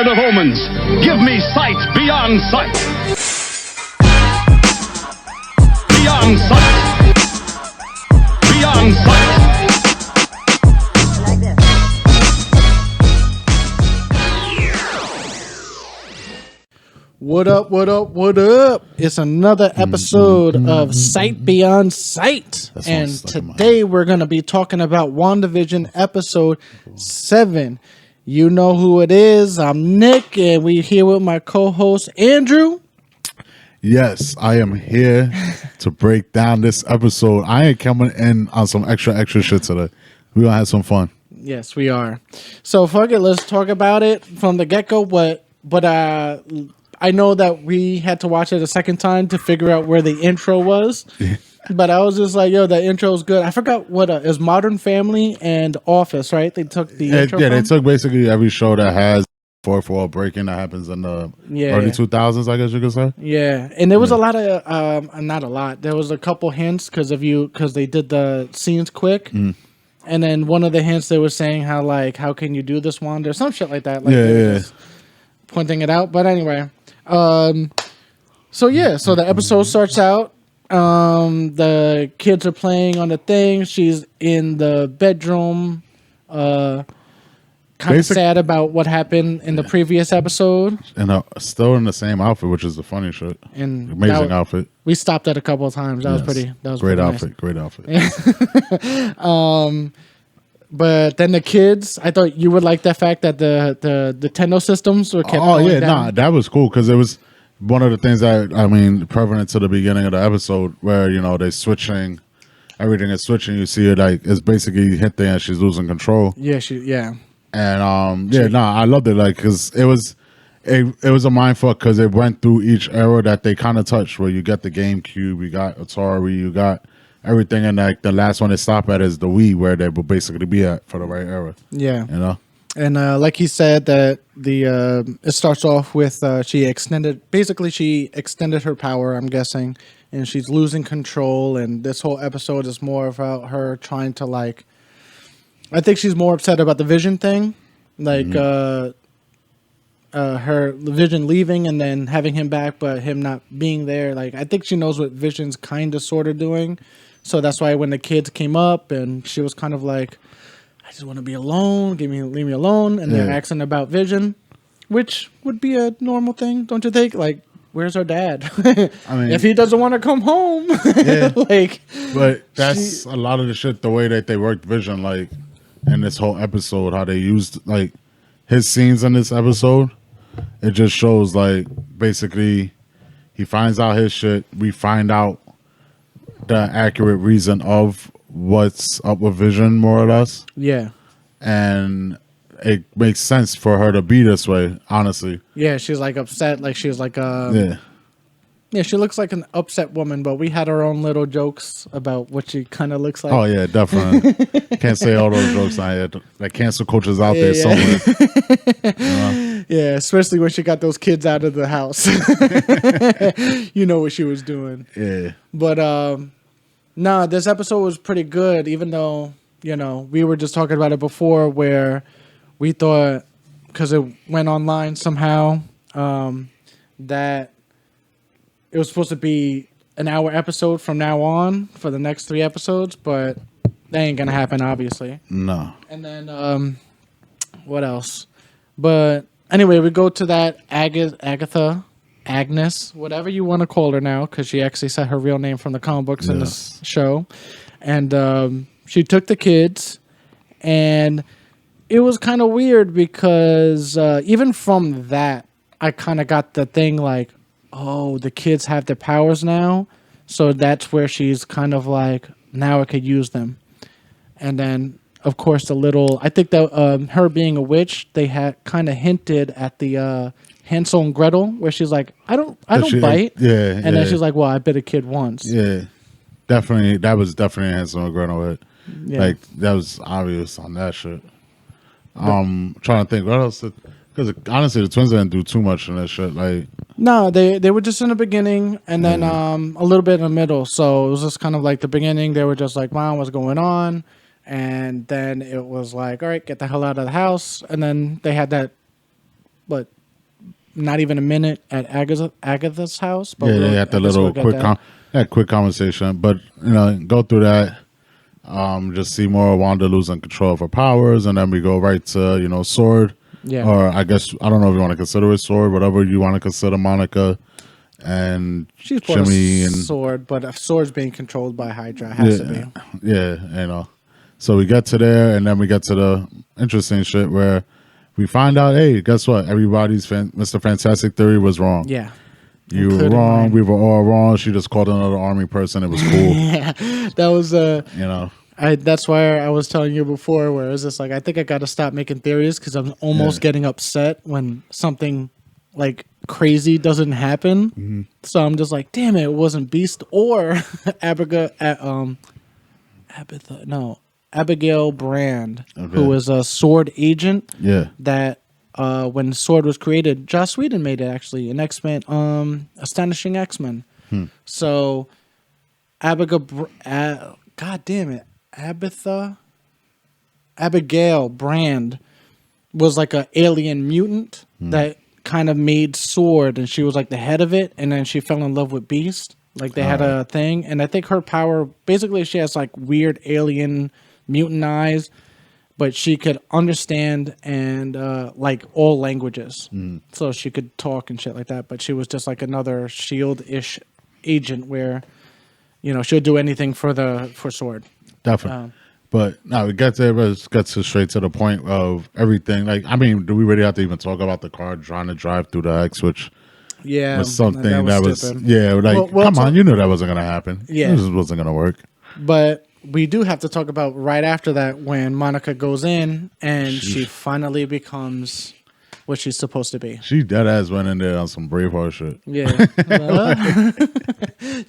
Lord of Omens, give me sight beyond sight. Beyond sight. Beyond sight. What up, what up, what up? It's another episode of Sight Beyond Sight. And today we're going to be talking about WandaVision episode 7. You know who it is. I'm Nick, and we're here with my co-host, Andrew. Yes, I am here to break down this episode. I ain't coming in on some extra shit today. We're going to have some fun. Yes, we are. So, fuck it. Let's talk about it from the get-go. But I know that we had to watch it a second time to figure out where the intro was. But I was just like, yo, that intro is good. I forgot what it was. Modern Family and Office, right? They took the intro they took basically every show that has fourth wall breaking that happens in the early 2000s, I guess you could say. Yeah, and there was a lot of, not a lot. There was a couple hints because they did the scenes quick. And then one of the hints they were saying how can you do this, Wanda? Or some shit like that. Like just pointing it out. But anyway, so the episode starts out. The kids are playing on the thing. She's in the bedroom, kind of sad about what happened in the previous episode. And still in the same outfit, which is the funny shit. And amazing outfit. We stopped at a couple of times. That was great outfit. Nice. Great outfit. But then the kids, I thought you would like the fact that the Nintendo systems were kept going down. That was cool because it was one of the things that, prevalent to the beginning of the episode where, they're switching, everything is switching. You see it it's basically hit there and she's losing control. Yeah. And, I loved it, because it was a mind fuck because it went through each era that they kind of touched where you got the GameCube, you got Atari, you got everything, and the last one they stop at is the Wii where they will basically be at for the right era. Yeah. And like he said, that it starts off with she extended her power, I'm guessing, and she's losing control. And this whole episode is more about her trying to I think she's more upset about the Vision thing, her Vision leaving and then having him back, but him not being there. I think she knows what Vision's kind of sort of doing, so that's why when the kids came up and she was kind of like, I just want to be alone. Leave me alone. And they're asking about Vision, which would be a normal thing, don't you think? Where's our dad? If he doesn't want to come home, But that's a lot of the shit. The way that they worked Vision, in this whole episode, how they used his scenes in this episode. It just shows basically he finds out his shit. We find out the accurate reason of what's up with Vision, more or less. Yeah. And it makes sense for her to be this way, honestly. Yeah, she's upset. She's yeah, she looks like an upset woman, but we had our own little jokes about what she kind of looks like. Oh, yeah, definitely. Can't say all those jokes on here. Cancel culture's out there somewhere. Yeah, especially when she got those kids out of the house. You know what she was doing. Yeah. But, this episode was pretty good, even though, we were just talking about it before where we thought, because it went online somehow, that it was supposed to be an hour episode from now on for the next 3 episodes, but that ain't going to happen, obviously. No. And then, what else? But anyway, we go to that Agnes, whatever you want to call her now, because she actually said her real name from the comic books in this show. And she took the kids, and it was kind of weird because even from that, I kind of got the thing oh, the kids have their powers now, so that's where she's kind of now I could use them. And then, of course, I think that her being a witch, they had kind of hinted at the Hansel and Gretel, where she's like, I don't bite. Yeah. And then she's like, well, I bit a kid once. Yeah. Definitely. That was definitely Hansel and Gretel. Yeah. That was obvious on that shit. Trying to think what else. Because honestly, the twins didn't do too much in that shit. No, they were just in the beginning and then a little bit in the middle. So it was just kind of the beginning. They were just like, Mom, what's going on? And then it was all right, get the hell out of the house. And then they had that but not even a minute at Agatha's house. But Yeah, they had the little quick conversation. But go through that. Just see more Wanda losing control of her powers, and then we go right to Sword. Yeah. Or I guess I don't know if you want to consider it Sword, whatever you want to consider Monica and she's Jimmy and Sword, but if Sword's being controlled by Hydra, it has to be. Yeah. So we get to there, and then we get to the interesting shit where we find out, hey, guess what? Everybody's Mr. Fantastic theory was wrong. Yeah. You were wrong. We were all wrong. She just called another army person. It was cool. Yeah, that was that's why I was telling you before, where it was just like, I think I got to stop making theories because I'm almost getting upset when something like crazy doesn't happen. Mm-hmm. So I'm just like, damn it wasn't Beast or Abigail Brand, who was a Sword agent. Yeah. That when Sword was created, Joss Whedon made it actually an X-Men, Astonishing X-Men. So Abigail Brand was like an alien mutant that kind of made Sword, and she was like the head of it, and then she fell in love with Beast. Like they had a thing, and I think her power, basically she has like weird alien mutant eyes, but she could understand and like all languages. So she could talk and shit like that, but she was just like another SHIELD-ish agent where she'll do anything for Sword. Definitely. But no, it gets straight to the point of everything. Like, I mean, do we really have to even talk about the car trying to drive through the X, which was something that was come on, you knew that wasn't gonna happen. Yeah, it just wasn't gonna work. But we do have to talk about right after that when Monica goes in and she finally becomes what she's supposed to be. She dead ass went in there on some Braveheart shit. Yeah,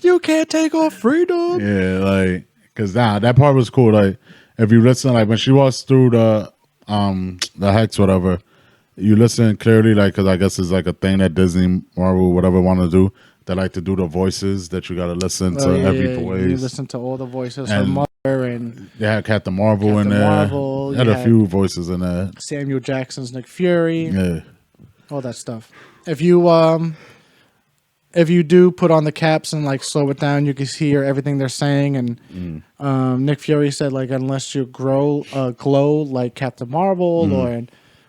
you can't take our freedom. Yeah, like because that part was cool. Like if you listen, like when she walks through the hex, whatever, you listen clearly, like because I guess it's like a thing that Disney, Marvel, whatever want to do. They like to do the voices that you got to listen to every voice. You listen to all the voices. Her mother and they had Captain Marvel in there. They had a few voices in there. Samuel Jackson's Nick Fury. Yeah, all that stuff. If you do put on the caps and like slow it down, you can hear everything they're saying. And Nick Fury said like, unless you glow like Captain Marvel, or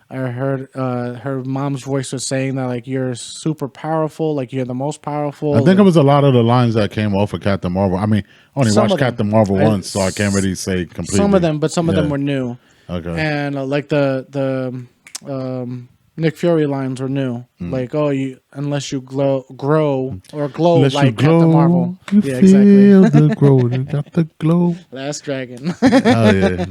I heard her mom's voice was saying that like you're super powerful, like you're the most powerful. I think it was a lot of the lines that came off of Captain Marvel. I mean, I only watched Captain Marvel once, so I can't really say completely. Some of them, but some of them were new. Okay, and like the Nick Fury lines were new, like unless you glow unless like glow, Captain Marvel. Yeah, exactly. The glow, you got the glow. Last Dragon. Oh yeah.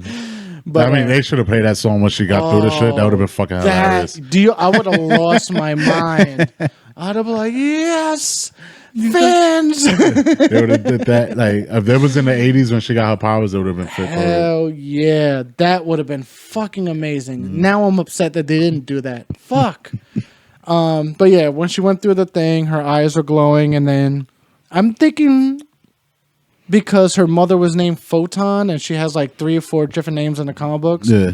But I mean, they should have played that song when she got through the shit. That would have been fucking hilarious. I would have lost my mind. I'd have been like, yes, fans. They would have did that. Like, if that was in the 80s when she got her powers, it would have been fit. Hell yeah. That would have been fucking amazing. Now I'm upset that they didn't do that. Fuck. But yeah, when she went through the thing, her eyes were glowing, and then I'm thinking, because her mother was named Photon and she has like 3 or 4 different names in the comic books. Yeah.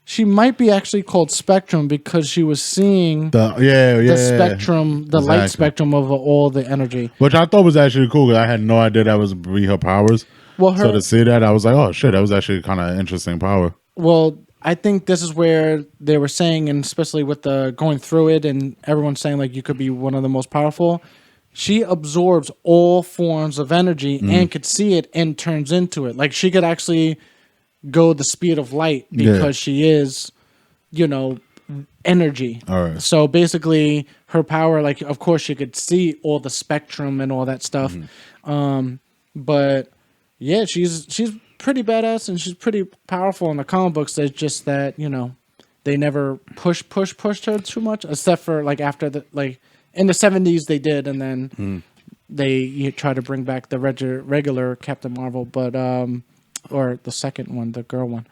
She might be actually called Spectrum because she was seeing the spectrum, the light spectrum of all the energy. Which I thought was actually cool because I had no idea that was be her powers. Well, so to see that, I was like, oh shit, that was actually kind of interesting power. Well, I think this is where they were saying, and especially with the going through it and everyone saying like you could be one of the most powerful. She absorbs all forms of energy and could see it and turns into it. Like she could actually go the speed of light because she is, energy. All right. So basically her power, like of course she could see all the spectrum and all that stuff. But yeah, she's pretty badass and she's pretty powerful in the comic books. It's just that, they never pushed her too much, except for like after the in the 70s they did, and then they try to bring back the regular Captain Marvel, but or the second one, the girl one,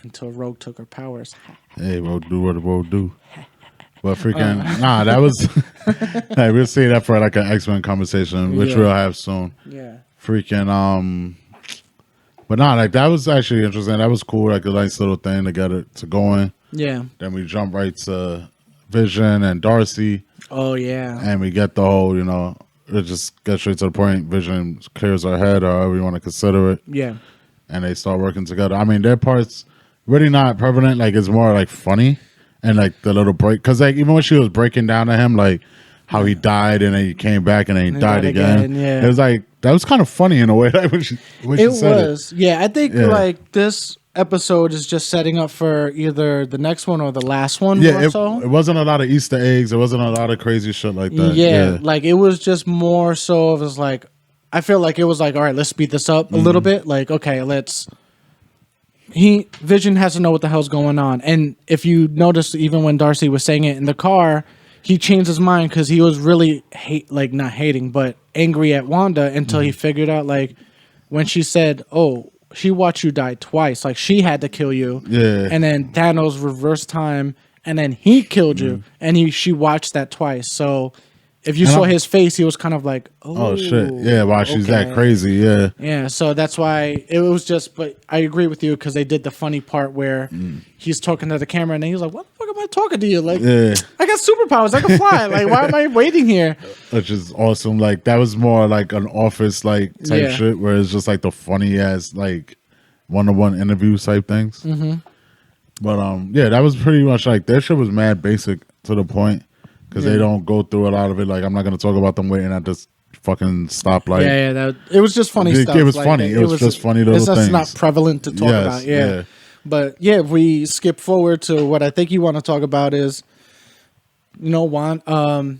until Rogue took her powers. Hey, Rogue do what Rogue do. But freaking that was hey, we'll see that for like an X-Men conversation, which we'll have soon. Yeah. Freaking but like that was actually interesting. That was cool, like a nice little thing to get it to going. Yeah. Then we jump right to Vision and Darcy, Oh yeah. and we get the whole, it just gets straight to the point. Vision clears her head, or however you want to consider it, Yeah. and they start working together. I mean, their parts really not prevalent. Like, it's more like funny and like the little break, because like even when she was breaking down to him, like how he died and then he came back and then he died again. Yeah. It was like that was kind of funny in a way. Like when she said was. Yeah, I think like this episode is just setting up for either the next one or the last one. Yeah, more so. It wasn't a lot of Easter eggs. It wasn't a lot of crazy shit like that. Yeah, like it was just more so. It was like I feel like it was like, all right, let's speed this up a little bit. Like, okay, Vision has to know what the hell's going on. And if you notice, even when Darcy was saying it in the car, he changed his mind because he was really not hating, but angry at Wanda until he figured out, like, when she said, "Oh, she watched you die twice. Like, she had to kill you." Yeah. And then Thanos reversed time, and then he killed you, and she watched that twice. So if you saw his face, he was kind of like, "Oh shit, yeah, why she's that okay." crazy, yeah." Yeah, so that's why it was just. But I agree with you because they did the funny part where he's talking to the camera and then he's like, "What the fuck am I talking to you? Like, I got superpowers, I can fly. Like, why am I waiting here?" Which is awesome. Like that was more like an office like type shit, where it's just like the funny ass like one-on-one interview type things. But yeah, that was pretty much like their shit was mad basic to the point. Because they don't go through a lot of it. Like, I'm not going to talk about them waiting at this fucking stoplight. Yeah. It was just funny stuff. It was like, funny. It was just funny little things. It's not prevalent to talk about. Yeah. But yeah, if we skip forward to what I think you want to talk about is, Monica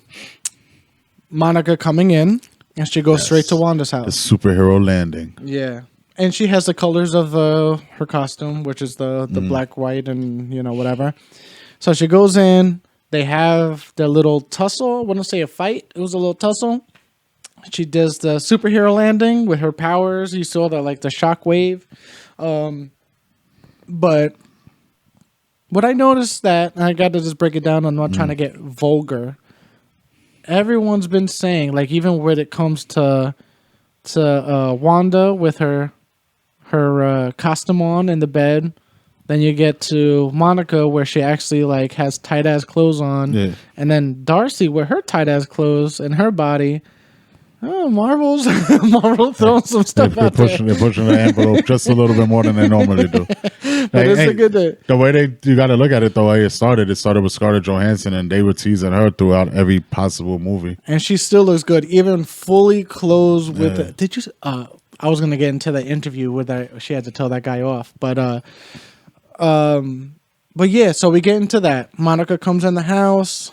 coming in, and she goes straight to Wanda's The house. superhero landing. Yeah. And she has the colors of her costume, which is the black, white, and, whatever. So she goes in. They have their little tussle. I wouldn't say a fight. It was a little tussle. She does the superhero landing with her powers. You saw the shockwave. But what I noticed that, and I got to just break it down. I'm not trying to get vulgar. Everyone's been saying, like, even when it comes to Wanda with her costume on in the bed. Then you get to Monica where she actually like has tight ass clothes on, and then Darcy with her tight ass clothes and her body. Oh, Marvel throwing some stuff out there. They're pushing the envelope just a little bit more than they normally do. But it's a good day. The way you got to look at it, the way it started with Scarlett Johansson, and they were teasing her throughout every possible movie. And she still looks good, even fully clothed with. Did you? I was gonna get into the interview where she had to tell that guy off, but yeah, so we get into that. Monica comes in the house.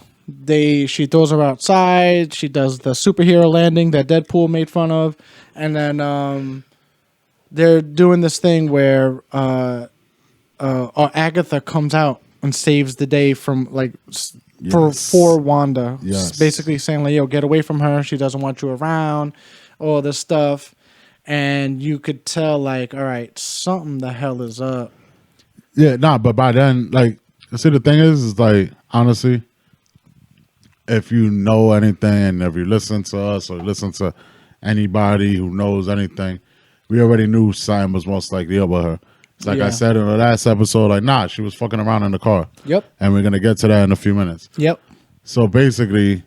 She throws her outside. She does the superhero landing that Deadpool made fun of, and then they're doing this thing where Agatha comes out and saves the day from for Wanda. Yes. Basically saying like, "Yo, get away from her. She doesn't want you around." All this stuff, and you could tell like, all right, something the hell is up. Yeah, but by then, like, see, the thing is like, honestly, if you know anything and if you listen to us or listen to anybody who knows anything, we already knew something was most likely about her. It's like I said in the last episode, like, nah, she was fucking around in the car. Yep. And we're going to get to that in a few minutes. Yep. So basically,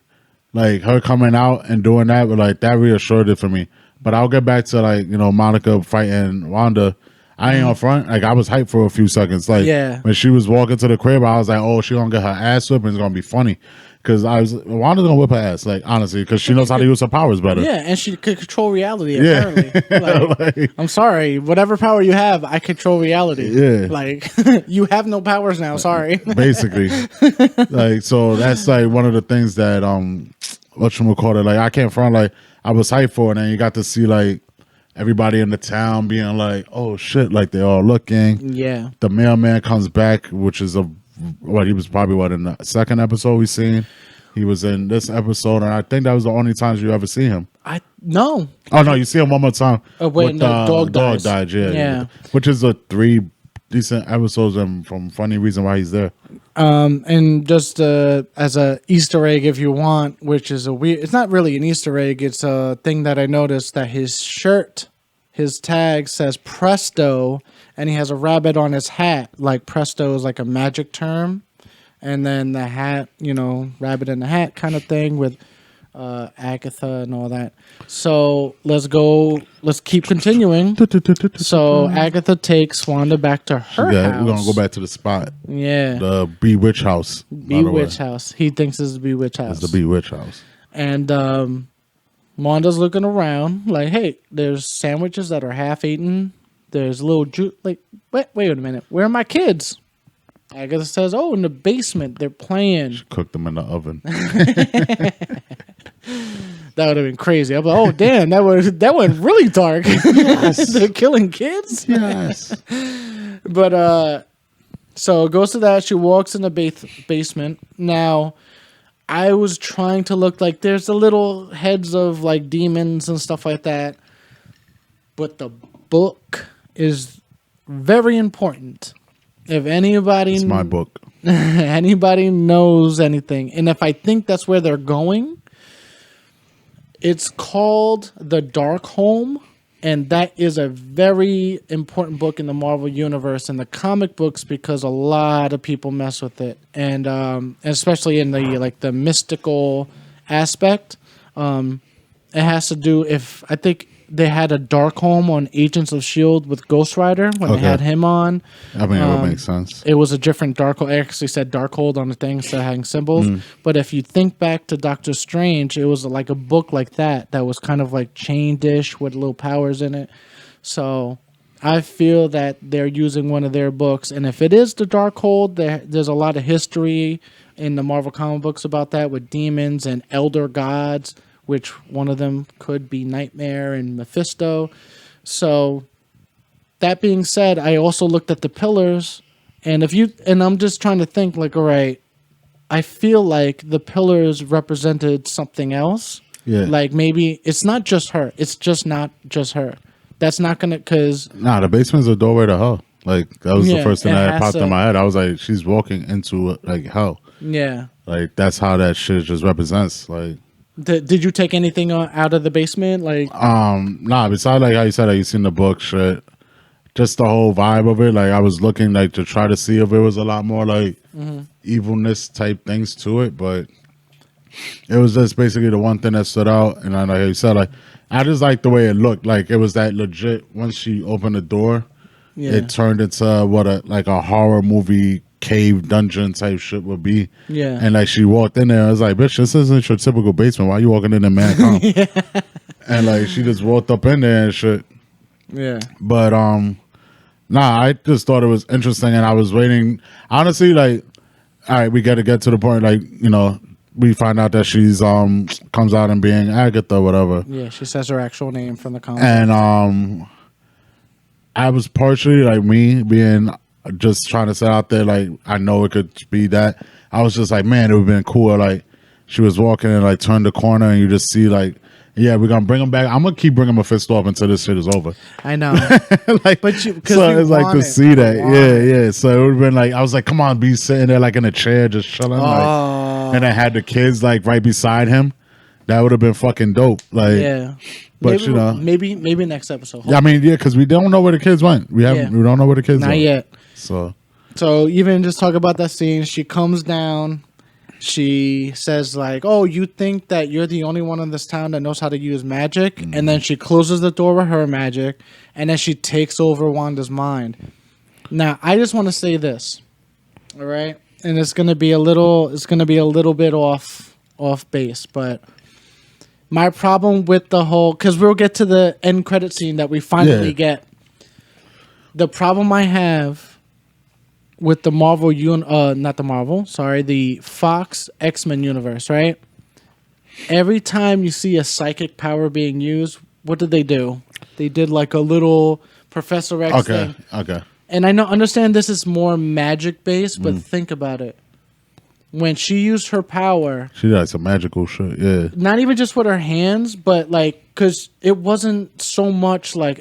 like, her coming out and doing that, but like, that reassured it for me. But I'll get back to, like, Monica fighting Wanda. I ain't on front. Like, I was hyped for a few seconds. Like, when she was walking to the crib, I was like, oh, she gonna get her ass whipped and it's gonna be funny. Because Wanda's gonna whip her ass, like, honestly, because she knows how to use her powers better. Yeah, and she could control reality, apparently. Like, I'm sorry, whatever power you have, I control reality. Yeah. Like, you have no powers now, sorry. Basically. Like, so that's, like, one of the things that, whatchamacallit, like, I can't front, like, I was hyped for it, and you got to see, like, everybody in the town being like, oh shit, like they're all looking. Yeah. The mailman comes back, which is he was probably in the second episode we seen. He was in this episode, and I think that was the only times you ever see him. No. Oh no, you see him one more time. When the dog died, yeah. Which is 3 decent episodes and from funny reason why he's there. And just as a Easter egg, if you want, which is it's not really an Easter egg. It's a thing that I noticed that his shirt, his tag says Presto, and he has a rabbit on his hat. Like presto is like a magic term, and then the hat, rabbit in the hat kind of thing with Agatha and all that. So let's keep continuing. So Agatha takes Wanda back to her house. We're gonna go back to the spot. Yeah, The Bewitch house. Bewitch house. He thinks it's the Bewitch house. It's the Bewitch house. And Wanda's looking around like, hey, there's sandwiches that are half eaten. There's little wait a minute. Where are my kids? Agatha says, oh, in the basement. They're playing. She cooked them in the oven. That would have been crazy. I'm like, oh, damn, that went really dark. Yes. They're killing kids? Yes. But, so it goes to that. She walks in the basement. Now, I was trying to look like there's the little heads of like demons and stuff like that. But the book is very important. If anybody... It's my book. Anybody knows anything. And if I think that's where they're going... It's called The Darkhold, and that is a very important book in the Marvel Universe and the comic books because a lot of people mess with it, and especially in the mystical aspect. It has to do I think they had a Darkhold on Agents of S.H.I.E.L.D. with Ghost Rider when they had him on. I mean, it would make sense. It was a different Darkhold. It actually said Darkhold on the thing instead of having symbols. But if you think back to Doctor Strange, it was like a book like that was kind of like chained-ish with little powers in it. So I feel that they're using one of their books. And if it is the Darkhold, there's a lot of history in the Marvel comic books about that with demons and elder gods, which one of them could be Nightmare and Mephisto. So that being said, I also looked at the pillars, and I'm just trying to think like, all right, I feel like the pillars represented something else. Yeah. Like maybe it's not just her. It's just not just her. That's not gonna the basement's a doorway to hell. Like that was the first thing that popped in my head. I was like, she's walking into like hell. Yeah. Like that's how that shit just represents. Like. Did you take anything out of the basement? Like, nah. Besides, like how you said, you seen the book, shit. Just the whole vibe of it. Like I was looking like to try to see if it was a lot more like evilness type things to it, but it was just basically the one thing that stood out. And I, like you said, like I just like the way it looked. Like it was that legit. Once she opened the door, it turned into a horror movie cave dungeon type shit would be. Yeah. And like she walked in there, I was like, bitch, this isn't your typical basement. Why are you walking in there, man? Come. And like she just walked up in there and shit. Yeah. But I just thought it was interesting, and I was waiting. Honestly, like, all right, we got to get to the point, like, we find out that she's comes out and being Agatha or whatever. Yeah, she says her actual name from the comic. And I was partially like me being just trying to set out there, like I know it could be that. I was just like, man, it would have been cool. Like she was walking and like turned the corner, and you just see like, yeah, we're gonna bring him back. I'm gonna keep bringing Mephisto up until this shit is over. I know, like, but so it's like to see that, yeah. So it would have been like, I was like, come on, be sitting there like in a chair, just chilling, like, and I had the kids like right beside him. That would have been fucking dope. Like, yeah. But maybe next episode. Yeah, I mean, yeah, because we don't know where the kids went. We don't know where the kids not went. yet. So even just talk about that scene. She comes down. She says like, "Oh, you think that you're the only one in this town that knows how to use magic?" Mm-hmm. And then she closes the door with her magic, and then she takes over Wanda's mind. Now, I just want to say this, all right? And it's gonna be a little bit off base, but my problem with the whole, because we'll get to the end credit scene that we finally get. The problem I have with the the Fox X-Men universe, right? Every time you see a psychic power being used, what did they do? They did like a little Professor X thing. Okay. And I understand this is more magic based, but think about it. When she used her power, she did some magical shit. Yeah. Not even just with her hands, but like, because it wasn't so much like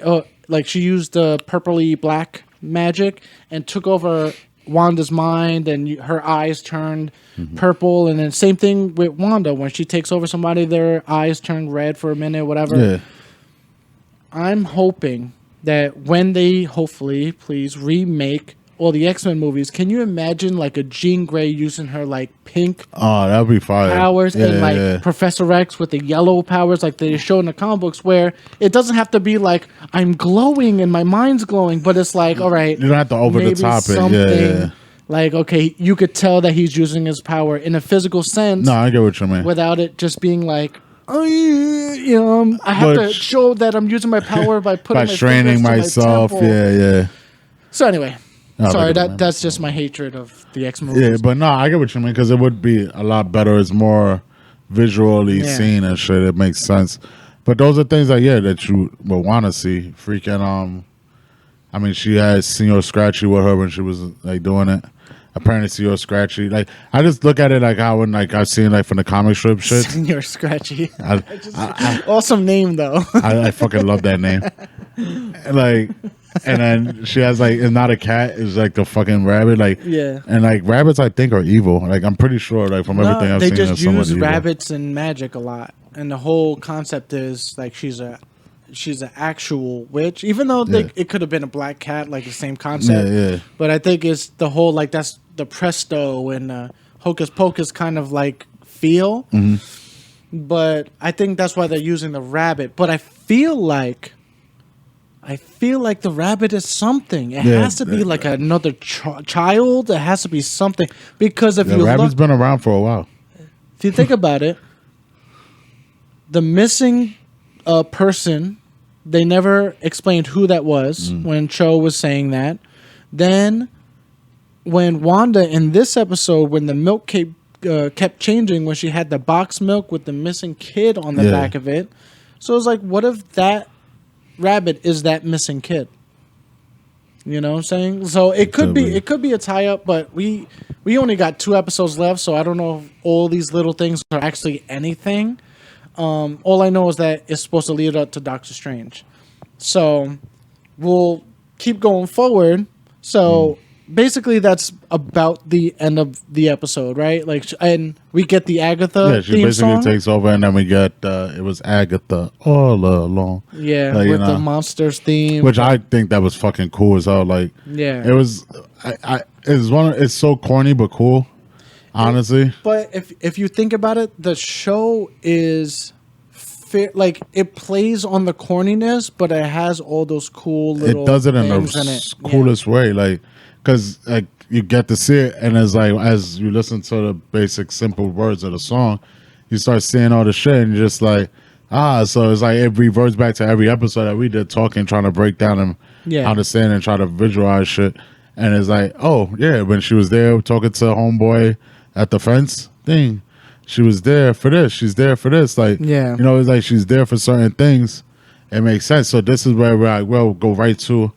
she used the purpley black magic and took over Wanda's mind, and her eyes turned purple, and then same thing with Wanda when she takes over somebody, their eyes turn red for a minute, whatever. Yeah. I'm hoping that when they hopefully please remake all the X-Men movies, can you imagine like a Jean Grey using her like pink Oh, that'd be fire. powers Yeah, and like yeah. Professor X with the yellow powers like they show in the comic books, where it doesn't have to be like I'm glowing and my mind's glowing, but it's like, all right, You don't have to over the maybe top it. something Yeah. like, okay, you could tell that he's using his power in a physical sense No, I get what you mean. without it just being like, oh, you know, I have to But- show that I'm using my power by putting By my straining fingers to myself. my temple. Yeah. So anyway, No, sorry, look at that. that's just my hatred of the X movies. Yeah, but no, I get what you mean because it would be a lot better. It's more visually Yeah. seen and shit. It makes sense. But those are things that that you would want to see. Freaking I mean, she had Senor Scratchy with her when she was like doing it. Apparently, Senor Scratchy. Like I just look at it like how when like I've seen like from the comic strip shit. Senor Scratchy. I Awesome name though. I fucking love that name. Like, and then she has like, it's not a cat, it's like the fucking rabbit. Like, Yeah. And like rabbits, I think are evil. Like I'm pretty sure, like from everything I've they seen, just they're somewhat use evil. rabbits and magic a lot, and the whole concept is like she's an actual witch, even though Yeah. it could have been a black cat, like the same concept. Yeah. But I think it's the whole like that's the presto and hocus pocus kind of like feel. Mm-hmm. But I think that's why they're using the rabbit. But I feel like the rabbit is something. It Yeah. has to be like another child. It has to be something because if The you rabbit's look, been around for a while. if you think about it, the missing person, they never explained who that was when Cho was saying that. Then, when Wanda in this episode, when the milk kept changing, when she had the box milk with the missing kid on the Yeah. back of it, so it's like, what if that rabbit is that missing kid? You know what I'm saying? So it could be a tie up, but we only got 2 episodes left, so I don't know if all these little things are actually anything. All I know is that it's supposed to lead up to Doctor Strange. So we'll keep going forward. So basically that's about the end of the episode, right? Like, and we get the Agatha Yeah, she theme basically song. takes over, and then we get it was Agatha all along. Yeah, Like, you with the know, monsters theme. which I think that was fucking cool as hell. Like, Yeah. it was. It's so corny but cool. Honestly, But if you think about it, the show is like it plays on the corniness, but it has all those cool little it does it in the things in it. coolest way, like because like you get to see it, and it's like as you listen to the basic simple words of the song, you start seeing all the shit, and you're just like, so it's like it reverts back to every episode that we did talking, trying to break down and understand and try to visualize shit, and it's like, oh yeah, when she was there talking to homeboy at the fence thing. She was there for this. She's there for this. Like, Yeah. you know, it's like she's there for certain things. It makes sense. So this is where we'll go right to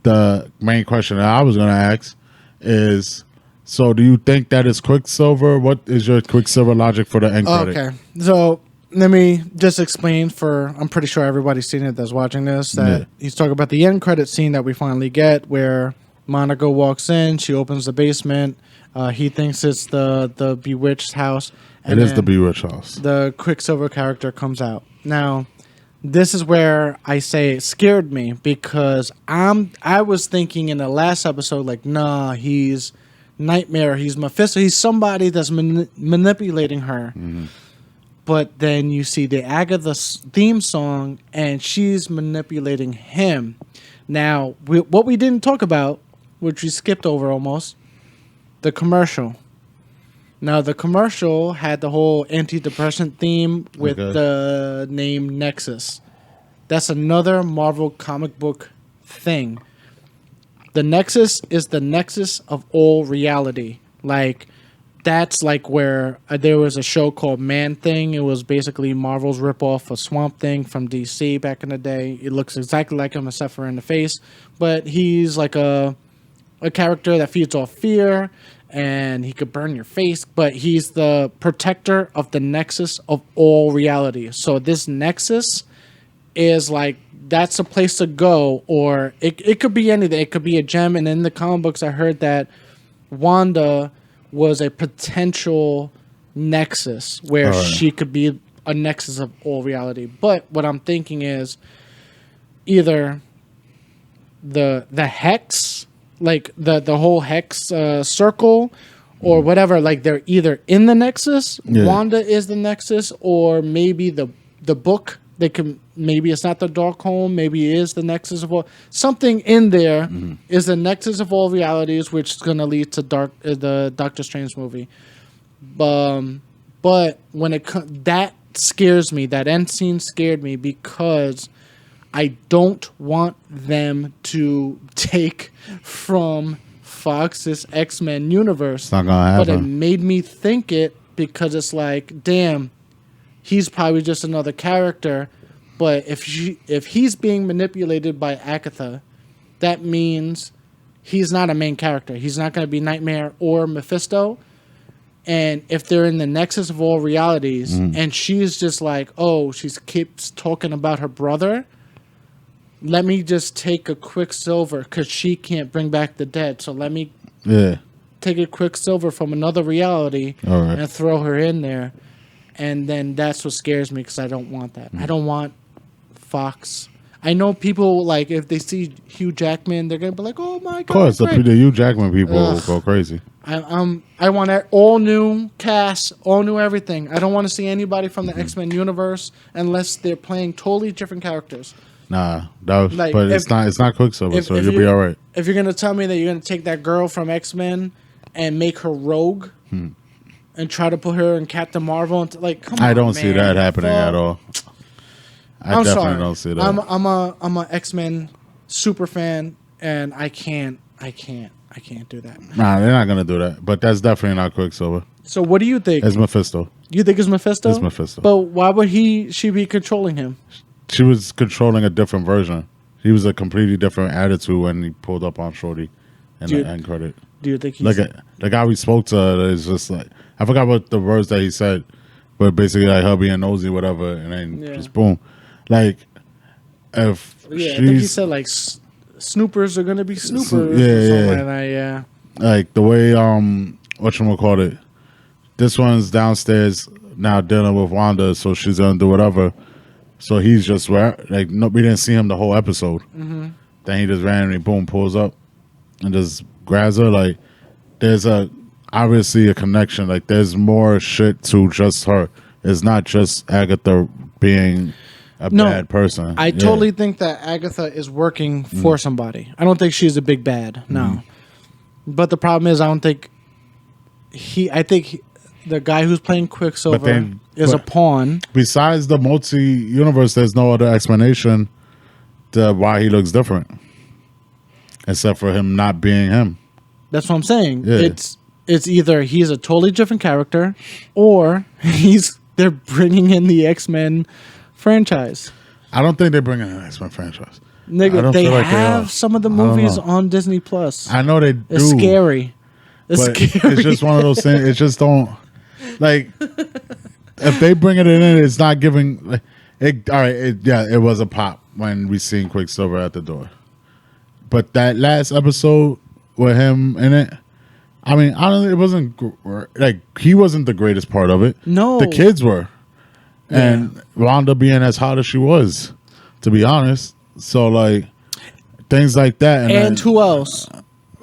the main question that I was going to ask is, so do you think that is Quicksilver? What is your Quicksilver logic for the end credit? Okay, so let me just explain I'm pretty sure everybody's seen it that's watching this, that he's talking about the end credit scene that we finally get where Monica walks in, she opens the basement, he thinks it's the Bewitched house. It is the Bewitched house. The Quicksilver character comes out. Now, this is where I say it scared me because I was thinking in the last episode, like, nah, he's Nightmare, he's Mephisto, he's somebody that's manipulating her. Mm-hmm. But then you see the Agatha theme song, and she's manipulating him. Now, what we didn't talk about, which we skipped over almost, the commercial. Now, the commercial had the whole antidepressant theme with the name Nexus. That's another Marvel comic book thing. The Nexus is the nexus of all reality. Like, that's like where there was a show called Man-Thing. It was basically Marvel's ripoff of Swamp Thing from DC back in the day. It looks exactly like him except for in the face. But he's like a character that feeds off fear, and he could burn your face, but he's the protector of the nexus of all reality. So this nexus is like, that's a place to go, or it could be anything. It could be a gem, and in the comic books I heard that Wanda was a potential nexus where she could be a nexus of all reality. But what I'm thinking is either the hex, like the whole hex circle or whatever, like they're either in the Nexus, Wanda is the Nexus, or maybe the book. They can, maybe it's not the Darkhold, maybe it is the Nexus of all. Something in there is the Nexus of all realities, which is going to lead to the Doctor Strange movie. But when that scares me, that end scene scared me because I don't want them to take from Fox's X-Men universe. It's not gonna happen. But it made me think it because it's like, damn, he's probably just another character. But if he's being manipulated by Agatha, that means he's not a main character. He's not going to be Nightmare or Mephisto. And if they're in the Nexus of all realities, and she's just like, oh, she keeps talking about her brother, let me just take a Quicksilver because she can't bring back the dead. So let me take a Quicksilver from another reality and throw her in there. And then that's what scares me because I don't want that. I don't want Fox. I know people, like, if they see Hugh Jackman, they're going to be like, oh my God. Of course, the Hugh Jackman people will go crazy. I want all new cast, all new everything. I don't want to see anybody from the X-Men universe unless they're playing totally different characters. Nah, but it's not Quicksilver, so you'll be all right. If you're going to tell me that you're going to take that girl from X-Men and make her Rogue and try to put her in Captain Marvel, and come on, I don't see that happening at all. I'm definitely sorry. don't see that. I'm a X-Men super fan, and I can't do that. Nah, they're not gonna do that. But that's definitely not Quicksilver. So what do you think? It's Mephisto. You think it's Mephisto? It's Mephisto. But why would she be controlling him? She was controlling a different version. He was a completely different attitude when he pulled up on Shorty in the end credit. Do you think he's... Like the guy we spoke to is just like, I forgot what the words that he said, but basically like her being nosy, whatever, and then just boom. Like, if I think he said like snoopers are gonna be snoopers or something like that, Like the way whatchamacallit, this one's downstairs now dealing with Wanda, so she's gonna do whatever. So he's just like, no, we didn't see him the whole episode. Then he just randomly boom pulls up and just grabs her. Like, there's obviously a connection. Like, there's more shit to just her. It's not just Agatha being a bad person. I totally think that Agatha is working for somebody. I don't think she's a big bad. No. But the problem is, I think the guy who's playing Quicksilver is a pawn. Besides the multi-universe, there's no other explanation to why he looks different. Except for him not being him. That's what I'm saying. Yeah. It's either he's a totally different character, or they're bringing in the X-Men franchise. I don't think they're bringing in an X-Men franchise. Nigga, they have some of the movies on Disney Plus. I know they do. It's scary. It's just one of those things. It just don't, like, if they bring it in, it's not giving. Like, it was a pop when we seen Quicksilver at the door. But that last episode with him in it, I mean, honestly, it wasn't like he wasn't the greatest part of it. No, the kids were, and Wanda being as hot as she was, to be honest. So like things like that, and who else?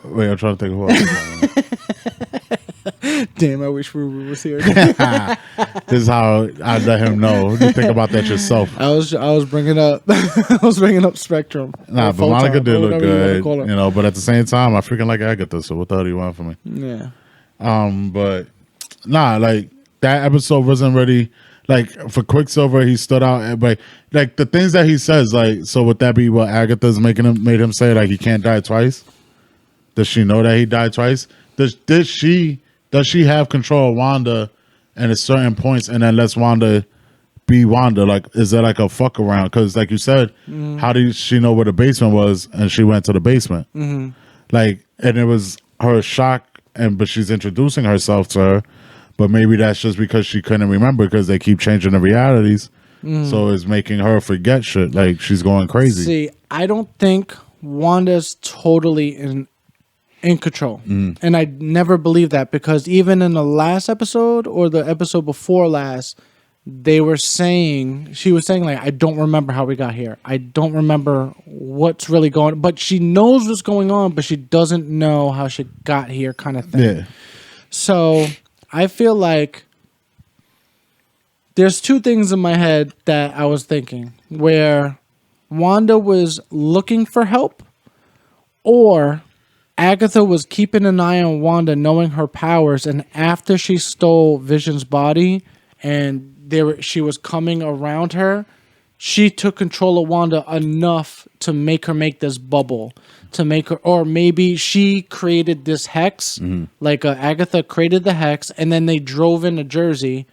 Wait, I'm trying to think of who else. Damn, I wish Ruben was here. This is how I let him know. You think about that yourself. I was bringing up Spectrum. Nah, but Monica did look good, But at the same time, I freaking like Agatha. So what the hell do you want from me? Yeah. But nah, like that episode wasn't really like for Quicksilver. He stood out, but like the things that he says, like, so would that be what Agatha's made him say? Like he can't die twice. Does she know that he died twice? Does she have control of Wanda at certain points and then lets Wanda be Wanda? Like, is there like a fuck around? Because like you said, how did she know where the basement was and she went to the basement? Like, and it was her shock, but she's introducing herself to her, but maybe that's just because she couldn't remember because they keep changing the realities. So it's making her forget shit. Like she's going crazy. See, I don't think Wanda's totally in control. And I never believed that because even in the last episode or the episode before last, she was saying like, I don't remember how we got here. I don't remember what's really going on. But she knows what's going on, but she doesn't know how she got here kind of thing. Yeah. So I feel like there's two things in my head that I was thinking, where Wanda was looking for help, or Agatha was keeping an eye on Wanda, knowing her powers, and after she stole Vision's body and she was coming around her, she took control of Wanda enough to make her make this bubble, to make her, or maybe she created this hex, like Agatha created the hex, and then they drove into Jersey,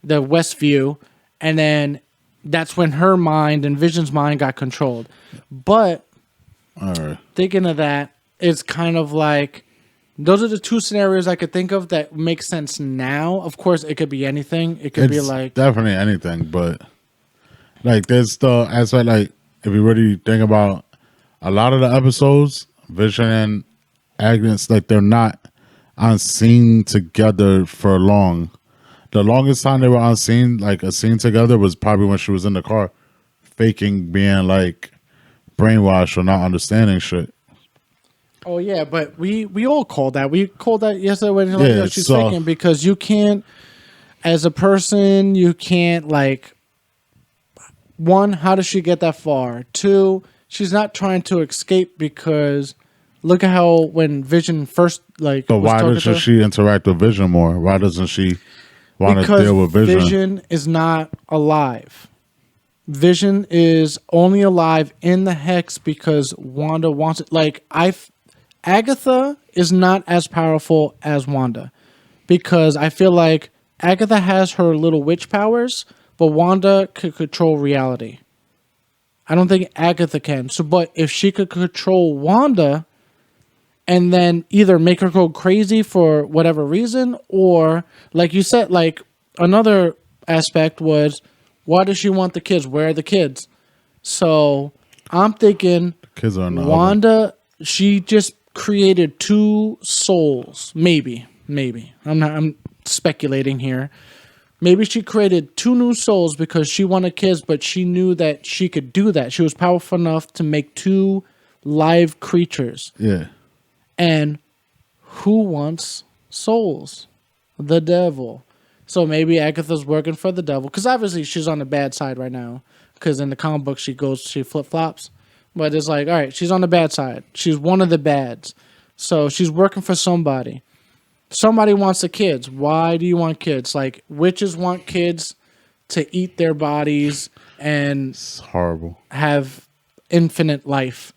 the Westview, and then that's when her mind and Vision's mind got controlled. But All right. thinking of that, it's kind of like, those are the two scenarios I could think of that make sense now. Of course, it could be anything. It could be like, definitely anything, but like there's the aspect, like if you really think about a lot of the episodes, Vision and Agnes, like they're not on scene together for long. The longest time they were on scene, like a scene together, was probably when she was in the car, faking being like brainwashed or not understanding shit. oh yeah, but we all called that. We called that yesterday when like, Yeah, she's so- faking, because you can't, as a person, you can't like. One, how does she get that far? Two, she's not trying to escape, because look at how when Vision first like. But was why talking to doesn't her- she interact with Vision more? Why doesn't she want to Because deal with Vision? Vision is not alive. Vision is only alive in the hex because Wanda wants it. Like Agatha is not as powerful as Wanda, because I feel like Agatha has her little witch powers, but Wanda could control reality. I don't think Agatha can. So, but if she could control Wanda and then either make her go crazy for whatever reason, or like you said, like another aspect was, why does she want the kids? Where are the kids? So I'm thinking Kids are in the oven. Wanda, she just created two souls. Maybe. I'm speculating here. Maybe she created two new souls because she wanted kids, but she knew that she could do that. She was powerful enough to make two live creatures. Yeah. And who wants souls? The devil. So maybe Agatha's working for the devil, because obviously she's on the bad side right now, because in the comic book she flip-flops. But it's like, all right, she's on the bad side. She's one of the bads. So she's working for somebody. Somebody wants the kids. Why do you want kids? Like, witches want kids to eat their bodies and It's horrible. have infinite life.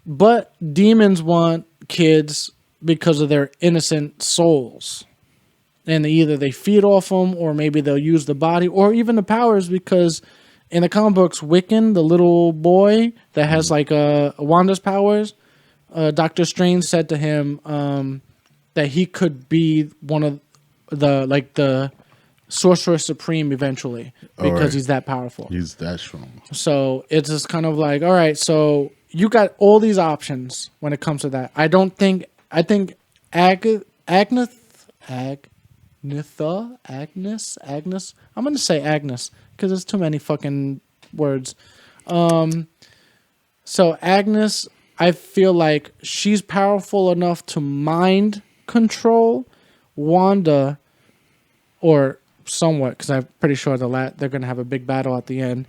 But demons want kids because of their innocent souls. And either they feed off them, or maybe they'll use the body, or even the powers, because in the comic books, Wiccan, the little boy that has like Wanda's powers, Dr. Strange said to him that he could be one of the Sorcerer Supreme eventually, because right. he's that powerful. He's that strong. So it's just kind of like, all right, so you got all these options when it comes to that. I think Agnes. I'm gonna say Agnes because there's too many fucking words. So Agnes, I feel like she's powerful enough to mind control Wanda, or somewhat, because I'm pretty sure they're gonna have a big battle at the end.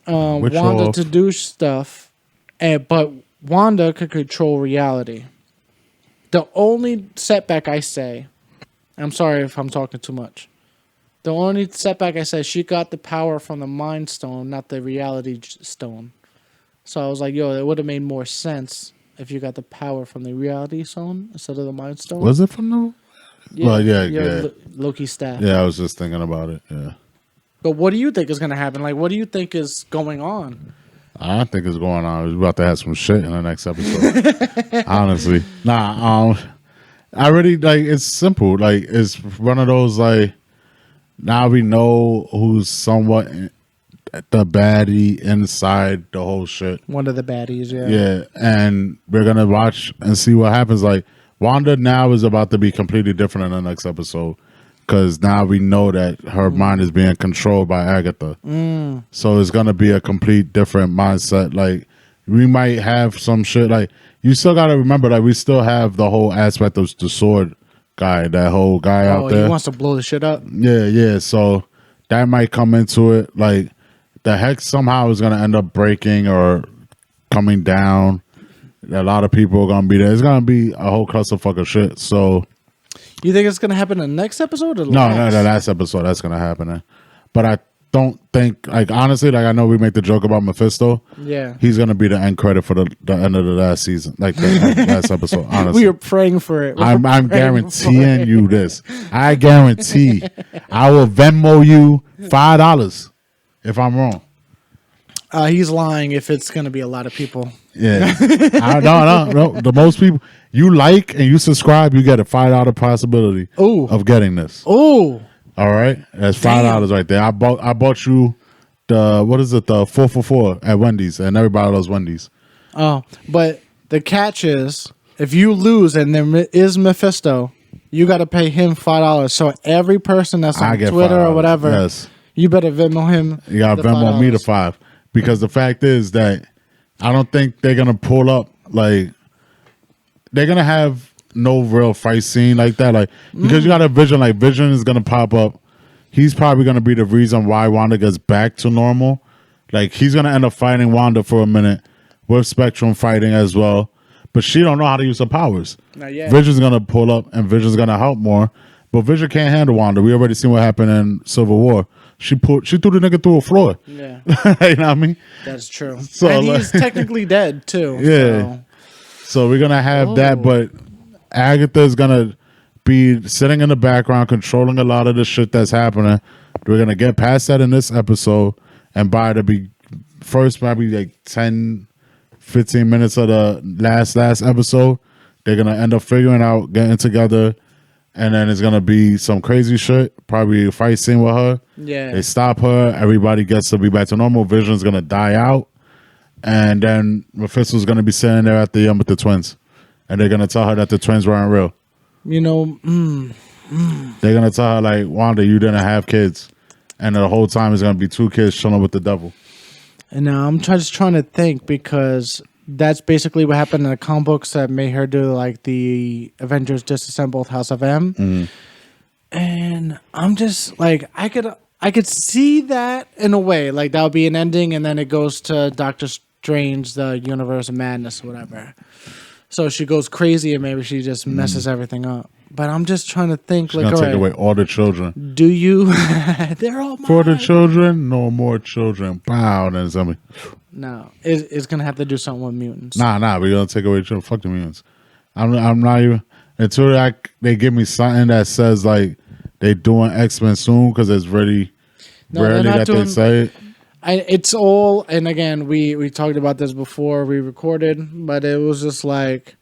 Wanda to do stuff, but Wanda could control reality. The only setback I say, I'm sorry if I'm talking too much. The only setback I say, she got the power from the Mind Stone, not the Reality Stone. So I was like, yo, it would have made more sense if you got the power from the Reality Stone instead of the Mind Stone. Was it from the? Well, yeah. Loki's staff. Yeah, I was just thinking about it. Yeah. But what do you think is going to happen? Like, what do you think is going on? I think it's going on. We're about to have some shit in the next episode. Honestly. I really, like, it's simple. Like, it's one of those, like, now we know who's somewhat the baddie inside the whole shit. One of the baddies, yeah. Yeah, and we're going to watch and see what happens. Like, Wanda now is about to be completely different in the next episode. because now we know that her mind is being controlled by Agatha. So it's gonna be a complete different mindset. Like we might have some shit. Like you still gotta remember that we still have the whole aspect of the sword guy. That whole guy out there. He wants to blow the shit up. Yeah. So that might come into it. Like the hex somehow is gonna end up breaking or coming down. A lot of people are gonna be there. It's gonna be a whole clusterfuck of shit. So you think it's gonna happen in the next episode or the no, last? the last episode that's gonna happen. But I don't think, like, honestly, like I know we make the joke about Mephisto. Yeah, he's gonna be the end credit for the end of the last season, like the last episode. Honestly, we are praying for it. I'm guaranteeing you this. I guarantee I will Venmo you $5 if I'm wrong. He's lying if it's going to be a lot of people. Yeah. No. The most people you like and you subscribe, you get a $5 possibility of getting this. Oh. All right. That's $5 right there. I bought you the 4 for 4 at Wendy's, and everybody loves Wendy's. Oh, but the catch is if you lose and there is Mephisto, you got to pay him $5. So every person that's on Twitter or whatever, you better Venmo him. You got to Venmo me the $5. Because the fact is that I don't think they're going to pull up, like, they're going to have no real fight scene like that. Like, because you got a Vision, like, Vision is going to pop up. He's probably going to be the reason why Wanda gets back to normal. Like, he's going to end up fighting Wanda for a minute with Spectrum fighting as well. But she don't know how to use her powers. Not yet. Vision's going to pull up and Vision's going to help more. But Vision can't handle Wanda. We already seen what happened in Civil War. She threw the nigga through a floor. Yeah. You know what I mean? That's true. So, and he's technically dead, too. Yeah. So we're going to have that, but Agatha is going to be sitting in the background, controlling a lot of the shit that's happening. We're going to get past that in this episode, and by the first probably like 10, 15 minutes of the last episode, they're going to end up figuring out, getting together, and then it's going to be some crazy shit, probably a fight scene with her. Yeah. They stop her. Everybody gets to be back to normal. Vision's going to die out. And then Mephisto's going to be sitting there at the end with the twins. And they're going to tell her that the twins weren't real. You know, They're going to tell her, like, Wanda, you didn't have kids. And the whole time it's going to be 2 kids chilling with the devil. And now I'm just trying to think because that's basically what happened in the comic books that made her do like the Avengers Disassembled House of M. Mm-hmm. And I'm just like, I could see that in a way, like that would be an ending, and then it goes to Doctor Strange, the Universe of Madness, or whatever. So she goes crazy and maybe she just messes everything up. But I'm just trying to think, She's like, going to take away all the children. do you? They're all mine. For the children, no more children. Wow, then somebody. No, it's gonna have to do something with mutants. Nah, we're going to take away children. Fuck the mutants. I'm not even, until they give me something that says, like, they doing X-Men soon, because it's really rarely that they say it. It's all, and again, we talked about this before we recorded, but it was just like,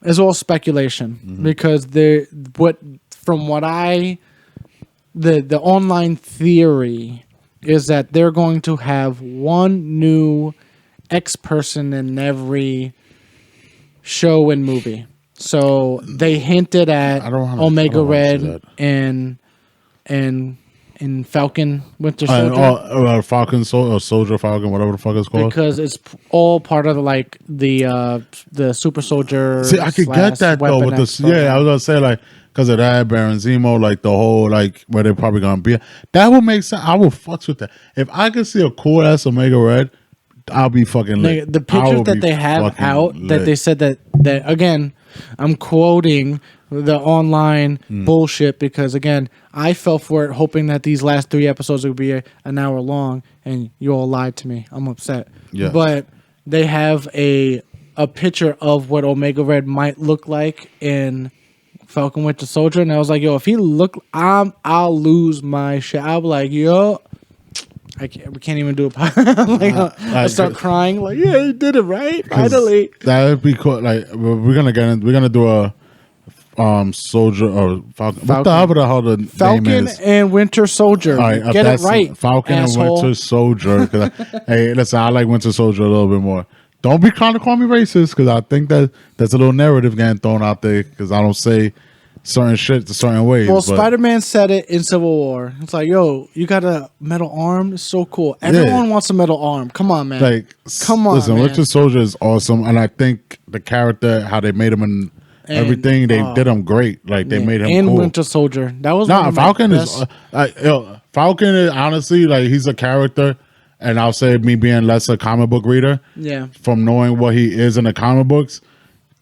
it's all speculation because the online theory is that they're going to have one new X person in every show and movie. So they hinted at Omega Red and Falcon Winter Soldier. Falcon Soldier Falcon, whatever the fuck it's called. Because it's all part of like the Super Soldier. See, I could get that though with this. Yeah, I was gonna say like because of that Baron Zemo, like the whole like where they're probably gonna be. That would make sense. I would fuck with that. If I could see a cool ass Omega Red, I'll be fucking lit. The pictures that they have out that they said that again, I'm quoting the online bullshit because again, I fell for it hoping that these last 3 episodes would be an hour long, and you all lied to me. I'm upset. Yeah. But they have a picture of what Omega Red might look like in Falcon Winter Soldier, and I was like, yo, if he look, I'll lose my shit. I'll be like, yo, we can't even do it. I start crying like, yeah, he did it right. Finally, that would be cool. Like we're gonna do a Soldier or Falcon. What the hell the Falcon name is? and Winter Soldier. All right, get it right, Falcon asshole. and Winter Soldier. Hey, listen, I like Winter Soldier a little bit more. Don't be trying to call me racist because I think that's a little narrative getting thrown out there because I don't say certain shit to certain ways. Well, but Spider-Man said it in Civil War. It's like, yo, you got a metal arm? It's so cool. Everyone wants a metal arm. Come on, man. like, come on, listen, man. Winter Soldier is awesome, and I think the character, how they made him and everything, they did him great. Like they made him and cool. Winter Soldier. That was Falcon is Falcon is honestly like he's a character, and I'll say me being less a comic book reader, from knowing what he is in the comic books,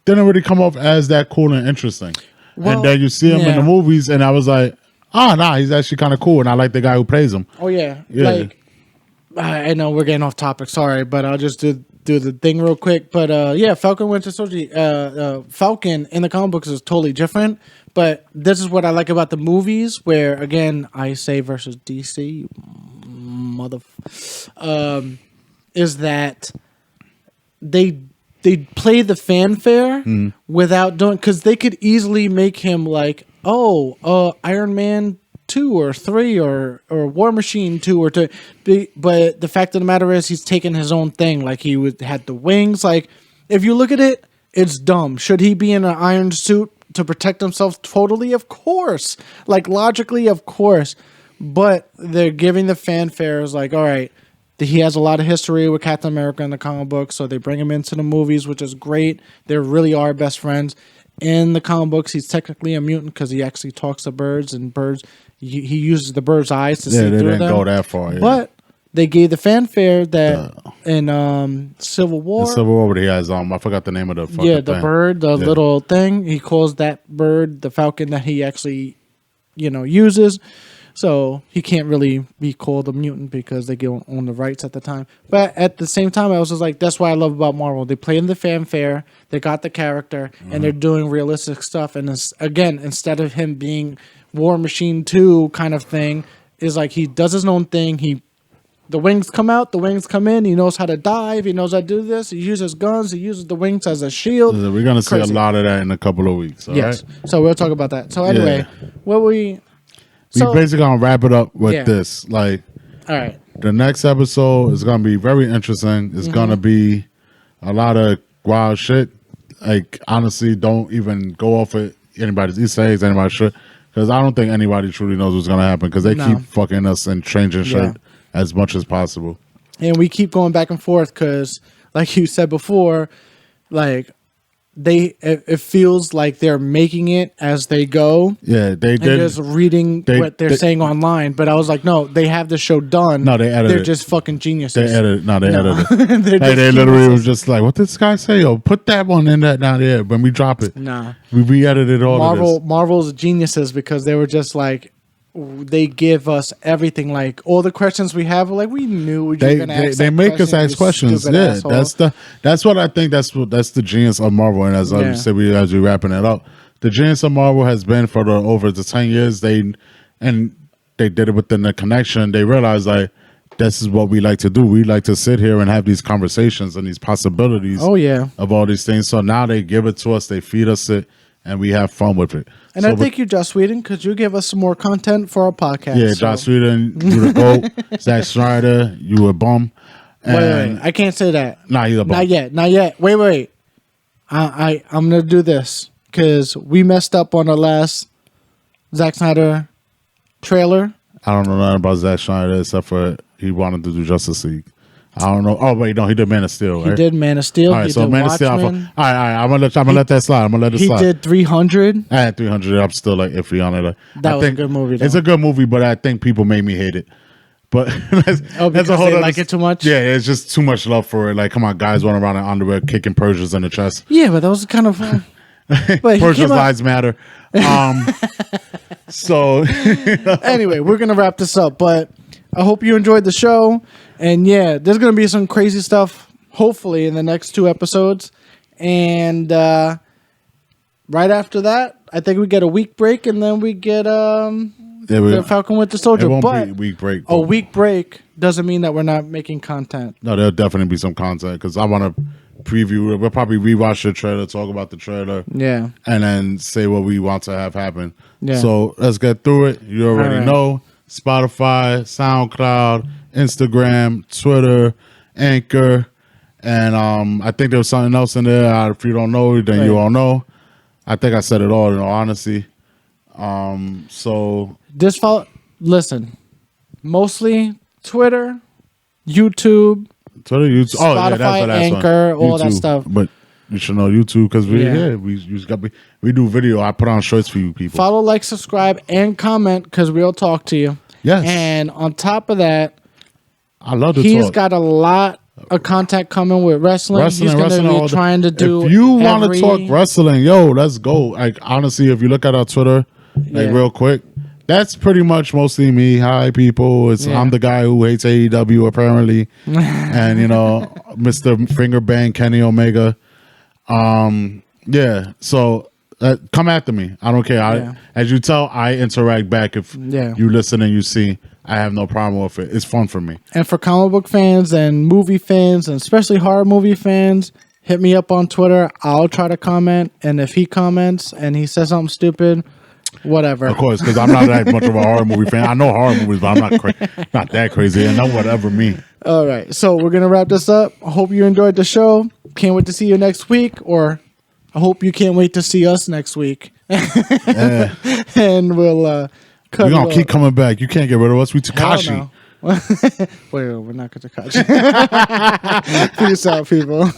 didn't really come off as that cool and interesting. Well, and then you see him in the movies, and I was like, oh, nah, he's actually kind of cool, and I like the guy who plays him. Oh yeah. Like I know we're getting off topic, sorry, but I'll just do the thing real quick. But Falcon Winter Soldier, Falcon in the comic books is totally different. But this is what I like about the movies, where again I say versus DC, is that they play the fanfare without doing, because they could easily make him like, Iron Man 2 or 3 or War Machine 2 or 2, but the fact of the matter is he's taking his own thing. Like he had the wings. Like if you look at it, it's dumb. Should he be in an iron suit to protect himself? Totally, of course. Like logically, of course. But they're giving the fanfare is like, all right, he has a lot of history with Captain America in the comic book, so they bring him into the movies, which is great. They really are best friends. In the comic books, he's technically a mutant because he actually talks to birds, and birds he uses the bird's eyes to see through them. They didn't go that far. Yeah. But they gave the fanfare that in Civil War. In Civil War, he has I forgot the name of the fucking the thing. bird, the little thing. He calls that bird the Falcon that he actually, uses. So he can't really be called a mutant because they don't own the rights at the time. But at the same time, I was just like, that's what I love about Marvel. They play in the fanfare, they got the character, and they're doing realistic stuff. And again, instead of him being War Machine 2 kind of thing, is like he does his own thing. The wings come out, the wings come in. He knows how to dive. He knows how to do this. He uses guns. He uses the wings as a shield. We're going to see a lot of that in a couple of weeks. Yes. Right? So we'll talk about that. So anyway, we basically gonna wrap it up with this. Like, all right, the next episode is gonna be very interesting. It's gonna be a lot of wild shit. Like, honestly, don't even go off of anybody's Easter eggs, anybody's shit, because I don't think anybody truly knows what's gonna happen. Because they keep fucking us and changing shit as much as possible. And we keep going back and forth because, like you said before, like. It feels like they're making it as they go. Yeah, they did. Just reading what they're saying online. But I was like, no, they have the show done. No, they edited. They're just fucking geniuses. They edited. They literally was just like, what did this guy say? Oh, put that one in that down there when we drop it. Nah, we re-edited all of this. Marvel's geniuses because they were just like. They give us everything, like all the questions we have. Like we knew we were going to ask. They make us ask questions. Yeah, asshole. That's what I think. That's the genius of Marvel. And as I said, as we wrapping it up, the genius of Marvel has been for over the 10 years. They did it within the connection. They realized like this is what we like to do. We like to sit here and have these conversations and these possibilities. Of all these things. So now they give it to us. They feed us it. And we have fun with it. And I thank you, Joss Whedon, because you give us some more content for our podcast. Yeah, Joss Whedon, you the GOAT. Zack Snyder, you a bum. Wait, I can't say that. Nah, he's a bum. Not yet. Wait. I'm going to do this because we messed up on the last Zack Snyder trailer. I don't know nothing about Zack Snyder except for he wanted to do Justice League. I don't know. Oh wait, no, he did Man of Steel. Right? He did Man of Steel. All right, so Man of Steel. All right. I'm gonna let that slide. I'm gonna let it slide. He did 300. I had 300. I'm still like iffy on it. That was a good movie. Though. It's a good movie, but I think people made me hate it. But that's a whole they like it too much. Yeah, it's just too much love for it. Like, come on, guys running around in underwear, kicking Persians in the chest. Yeah, but that was kind of. But Persians' lives matter. So anyway, we're gonna wrap this up, but. I hope you enjoyed the show. And yeah, there's going to be some crazy stuff, hopefully, in the next 2 episodes. And right after that, I think we get a week break, and then we get the Falcon Winter Soldier. It won't be a week break. A week break doesn't mean that we're not making content. No, there'll definitely be some content, because I want to preview. We'll probably rewatch the trailer, talk about the trailer. Yeah. And then say what we want to have happen. Yeah. So let's get through it. You already know. Spotify, SoundCloud, Instagram, Twitter, Anchor, and I think there was something else in there. If you don't know, then you all know. I think I said it all in all honesty. So Just follow. Listen, mostly Twitter, YouTube, YouTube. Oh, yeah, that's the Spotify, last Anchor, one. all that YouTube. stuff. But you should know YouTube because Yeah. we do video. I put on shorts for you people. Follow, like, subscribe, and comment because we'll talk to you. Yes. And on top of that, I love to he's talk. got a lot of contact coming with wrestling. He's going to all be the- trying to do. If you want every- to talk wrestling, yo, let's go. Like honestly, if you look at our Twitter, like Yeah. real quick, that's pretty much mostly me. Hi, people. Yeah. I'm the guy who hates AEW apparently, and Mr. Finger Bang Kenny Omega. Yeah. So come after me. I don't care. Yeah. As you tell, I interact back. If you listen and you see, I have no problem with it. It's fun for me. And for comic book fans and movie fans, and especially horror movie fans, hit me up on Twitter. I'll try to comment. And if he comments and he says something stupid, whatever. Of course, because I'm not that much of a horror movie fan. I know horror movies, but I'm not that crazy. And know whatever me. All right. So we're going to wrap this up. I hope you enjoyed the show. Can't wait to see you next week. Or I hope you can't wait to see us next week. Yeah. And we'll cut We're it going to off. keep coming back. You can't get rid of us. We Hell Takashi. no. Wait, we're not going to cut you. Peace out, people.